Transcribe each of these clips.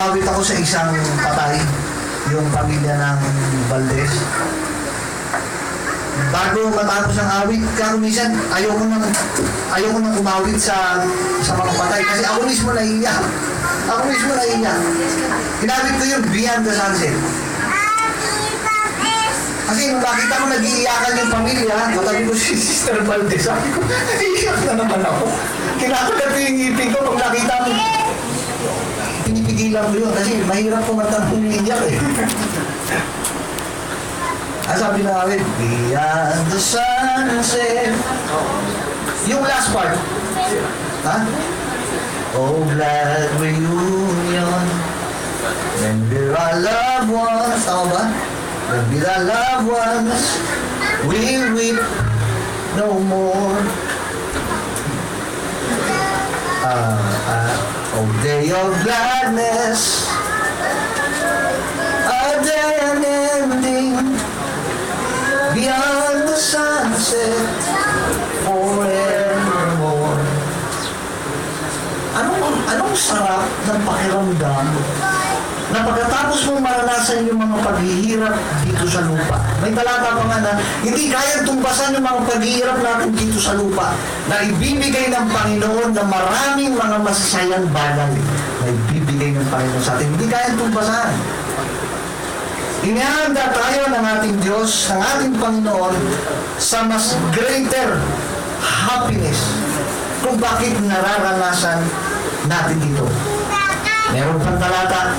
Awit ako sa isang patay, yung pamilya ng Valdez. Bago matapos ang awit, kaya minsan ayoko nang umawit sa mga patay kasi ako mismo naiiyak. Hinawit ko yung Beyond the Sunset. Kasi nung makita ko nag-iiyakan yung pamilya, katabi ko si Sister Valdez, sabi ko, iiyak na naman ako. Kinakagat ko yung ngipin ko pag nakita mo. Pinipigilan ko yun kasi mahirap kung umiiyak eh. Sabi na kami, Beyond the Sunset. Yung last part. Ha? Oh, glad reunion. When we're our loved ones. Tama ba? When we're our loved ones, we'll weep no more. Oh, day of gladness. A day unending. Beyond the sunset, forevermore. Anong sarap ng pakiramdam na pagkatapos mong maranasan yung mga paghihirap dito sa lupa. May talata pa nga na hindi kayang tumbasan yung mga paghihirap natin dito sa lupa na ibibigay ng Panginoon na maraming mga masasayang bagay na ibibigay ng Panginoon sa atin. Hindi kayang tumbasan. Inihanda tayo ng ating Diyos, ng ating Panginoon sa mas greater happiness kung bakit nararanasan natin dito. Meron pang talata,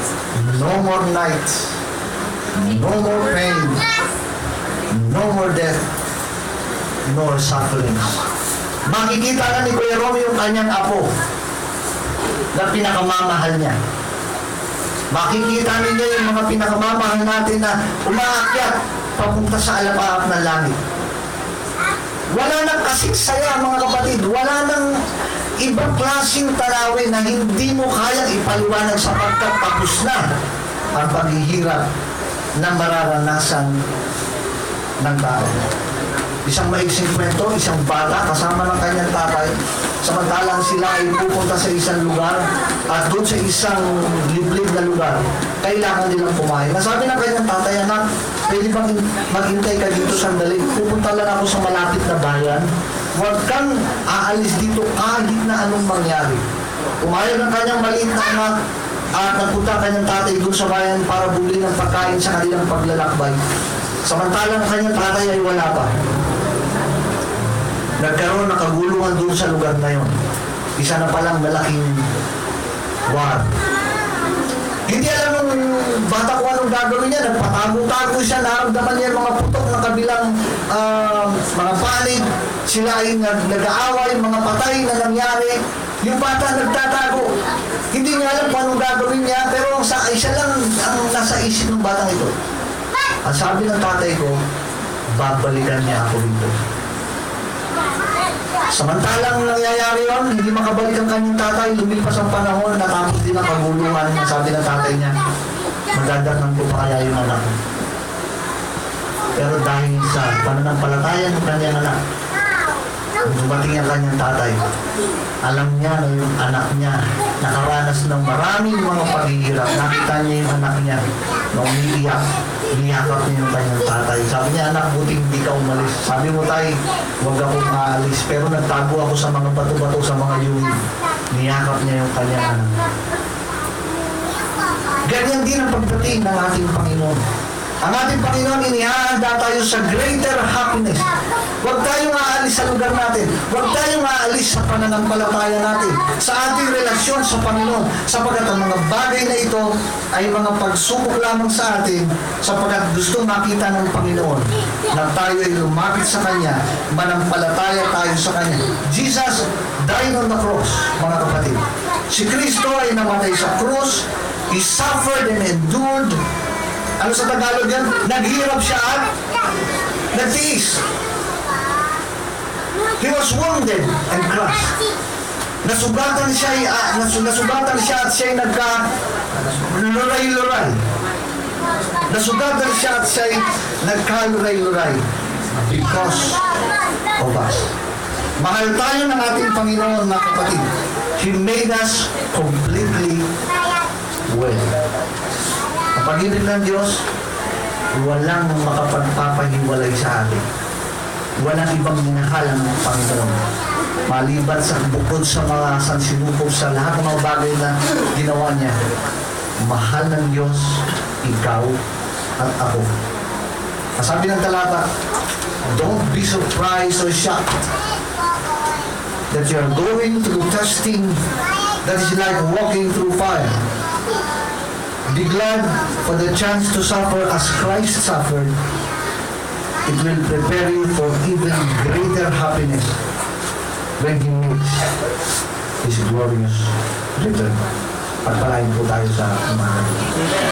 no more nights, no more pain, no more death, nor sufferings. Makikita na ni Kuya Romy yung kanyang apo na pinakamamahal niya. Makikita ninyo yung mga pinakamamahal natin na umaakyat papunta sa alapaap ng langit. Wala nang kasing saya, mga kapatid. Wala nang ibang klaseng tarawih na hindi mo kayang ipaliwanag sapagkat tapos na ang paghihirap na mararanasan ng tao. Isang maiksing kwento, isang bata kasama ng kanyang tatay, samantalang sila ay pupunta sa isang lugar at doon sa isang liblib na lugar, kailangan nilang kumain. Nasabi ng kanyang tatay, anak, pwede bang maghintay ka dito sandali? Pupunta lang ako sa malapit na bayan. Huwag kang aalis dito kahit na anong mangyari. Umayag ang kanyang maliit na anak at nagpunta kanyang tatay doon sa bayan para buli ng pagkain sa kanilang paglalakbay. Samantalang ang kanyang tatay ay wala pa. Nagkaroon ng kaguluhan doon sa lugar na yon. Isa na palang malaking war. Hindi alam ng bata ko anong gagawin niya. Nagpatago-tago siya. Naramdaman niya mga putok ng kabilang mga panig. Sila ay nag-aaway, mga patay na nangyari. Yung bata nagtatago. Hindi niya alam kung anong gagawin niya. Pero isa lang ang nasa isip ng batang ito. Ang sabi ng tatay ko, babalikan niya ako dito. Samantalang nangyayari yun, hindi makabalik ang kanyang tatay, lumipas ang panahon, natapos din ang kaguluhan. Sabi ng tatay niya, magdadaghan ko pa kaya yung anak. Pero dahil sa pananampalataya ng kanyang anak, dumating ang kanyang tatay, alam niya na yung anak niya nakaranas ng maraming mga paghihirap. Nakita niya yung anak niya na umiiyak. Niyakap niya yung kanyang tatay. Sabi niya, anak, buti hindi ka umalis. Sabi mo, tay, huwag akong maalis. Pero nagtago ako sa mga bato-bato, sa mga yuwi. Niyakap niya yung kanyang anak. Ganyan din ang pagdating ng ating Panginoon. Ang ating Panginoon, inihahanda tayo sa greater happiness. Huwag tayong aalis sa lugar natin. Huwag tayong aalis sa pananampalataya natin, sa ating relasyon sa Panginoon, sapagkat ang mga bagay na ito ay mga pagsubok lamang sa atin, sapagkat gusto makita ng Panginoon na tayo ay lumapit sa Kanya, manampalataya tayo sa Kanya. Jesus died on the cross, mga kapatid. Si Kristo ay namatay sa cross. He suffered and endured. Ano sa Tagalog yan? Naghirap siya at nagtiis. He was wounded and crushed. Nasugatan siya at siya ay nagka-luray-luray. Nasugatan siya at siya ay nagka-luray-luray because of us. Mahal tayo ng ating Panginoon, mga kapatid. He made us completely well. Ang pag-ibig ng Diyos, walang makapagpapahiwalay sa atin. Walang ibang minahal ng Panginoon. Maliban sa bukod sa mga sansinupog sa lahat ng mga bagay na ginawa niya, mahal ng Diyos, ikaw at ako. Sabi ng talata, don't be surprised or shocked that you're going through testing that is like walking through fire. Be glad for the chance to suffer as Christ suffered. It will prepare you for even greater happiness when He meets His glorious return. Pagpalain po tayo sa umaga.